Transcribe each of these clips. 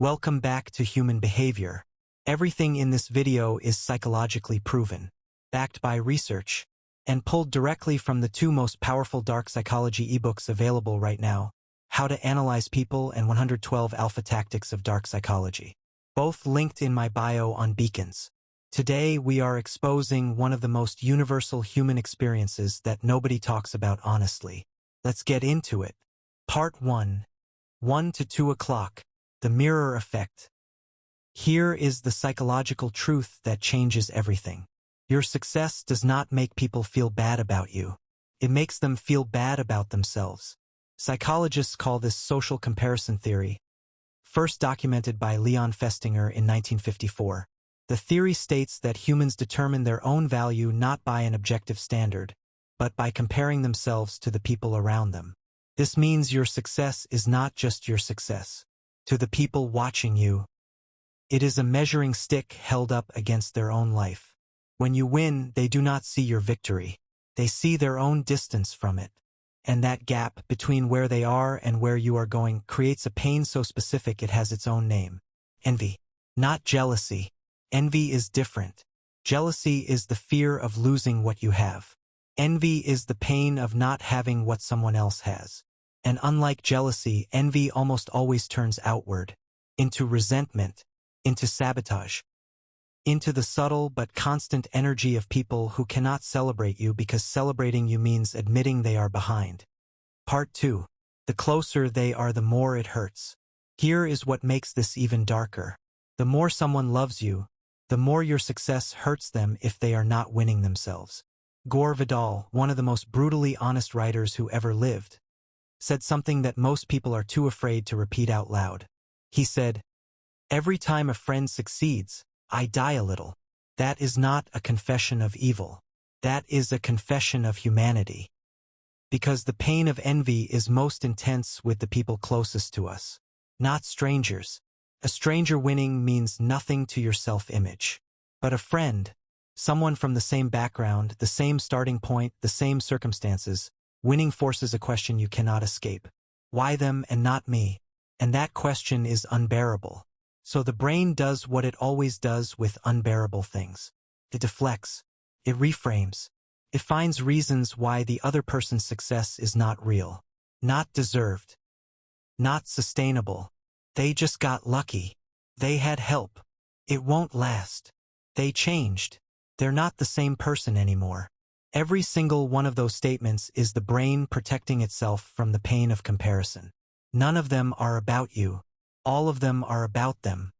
Welcome back to Human Behavior. Everything in this video is psychologically proven, backed by research, and pulled directly from the two most powerful dark psychology ebooks available right now, How to Analyze People and 112 Alpha Tactics of Dark Psychology. Both linked in my bio on Beacons. Today we are exposing one of the most universal human experiences that nobody talks about honestly. Let's get into it. Part 1. 1 to 2 o'clock. The mirror effect. Here is the psychological truth that changes everything. Your success does not make people feel bad about you. It makes them feel bad about themselves. Psychologists call this social comparison theory, first documented by Leon Festinger in 1954. The theory states that humans determine their own value not by an objective standard, but by comparing themselves to the people around them. This means your success is not just your success. To the people watching you, it is a measuring stick held up against their own life. When you win, they do not see your victory. They see their own distance from it. And that gap between where they are and where you are going creates a pain so specific it has its own name. Envy. Not jealousy. Envy is different. Jealousy is the fear of losing what you have. Envy is the pain of not having what someone else has. And unlike jealousy, envy almost always turns outward, into resentment, into sabotage, into the subtle but constant energy of people who cannot celebrate you because celebrating you means admitting they are behind. Part 2. The closer they are, the more it hurts. Here is what makes this even darker. The more someone loves you, the more your success hurts them if they are not winning themselves. Gore Vidal, one of the most brutally honest writers who ever lived, said something that most people are too afraid to repeat out loud. He said, "Every time a friend succeeds, I die a little." That is not a confession of evil. That is a confession of humanity. Because the pain of envy is most intense with the people closest to us, not strangers. A stranger winning means nothing to your self-image. But a friend, someone from the same background, the same starting point, the same circumstances, winning forces a question you cannot escape. Why them and not me? And that question is unbearable. So the brain does what it always does with unbearable things. It deflects. It reframes. It finds reasons why the other person's success is not real, not deserved, not sustainable. They just got lucky. They had help. It won't last. They changed. They're not the same person anymore. Every single one of those statements is the brain protecting itself from the pain of comparison. None of them are about you. All of them are about them.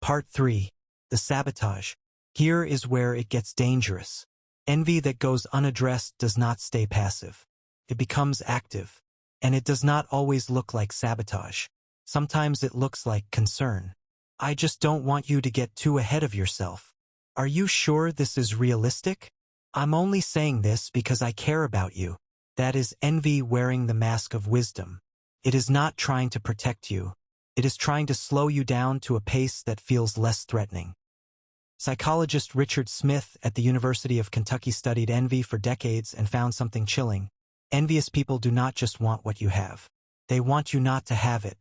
Part 3. The sabotage. Here is where it gets dangerous. Envy that goes unaddressed does not stay passive. It becomes active. And it does not always look like sabotage. Sometimes it looks like concern. I just don't want you to get too ahead of yourself. Are you sure this is realistic? I'm only saying this because I care about you. That is envy wearing the mask of wisdom. It is not trying to protect you. It is trying to slow you down to a pace that feels less threatening. Psychologist Richard Smith at the University of Kentucky studied envy for decades and found something chilling. Envious people do not just want what you have. They want you not to have it.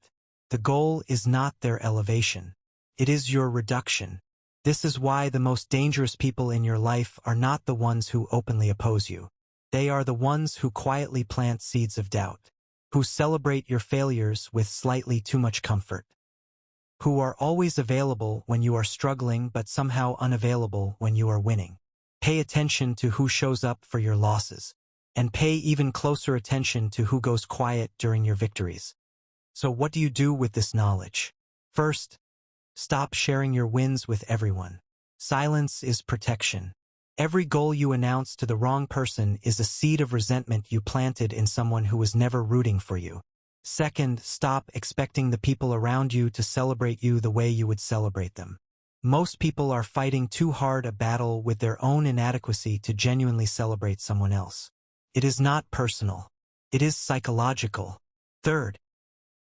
The goal is not their elevation. It is your reduction. This is why the most dangerous people in your life are not the ones who openly oppose you. They are the ones who quietly plant seeds of doubt, who celebrate your failures with slightly too much comfort, who are always available when you are struggling but somehow unavailable when you are winning. Pay attention to who shows up for your losses, and pay even closer attention to who goes quiet during your victories. So what do you do with this knowledge? First, stop sharing your wins with everyone. Silence is protection. Every goal you announce to the wrong person is a seed of resentment you planted in someone who was never rooting for you. Second, stop expecting the people around you to celebrate you the way you would celebrate them. Most people are fighting too hard a battle with their own inadequacy to genuinely celebrate someone else. It is not personal. It is psychological. Third,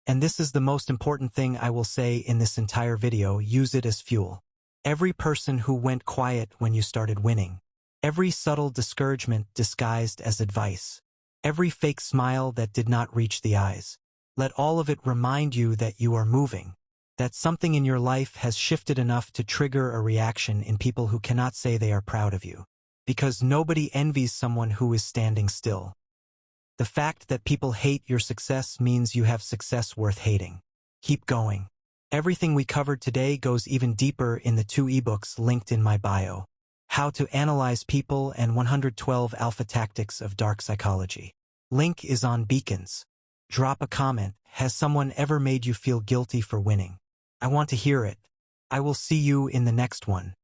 and this is the most important thing I will say in this entire video, use it as fuel. Every person who went quiet when you started winning. Every subtle discouragement disguised as advice. Every fake smile that did not reach the eyes. Let all of it remind you that you are moving. That something in your life has shifted enough to trigger a reaction in people who cannot say they are proud of you. Because nobody envies someone who is standing still. The fact that people hate your success means you have success worth hating. Keep going. Everything we covered today goes even deeper in the 2 ebooks linked in my bio. How to Analyze People and 112 Alpha Tactics of Dark Psychology. Link is on Beacons. Drop a comment. Has someone ever made you feel guilty for winning? I want to hear it. I will see you in the next one.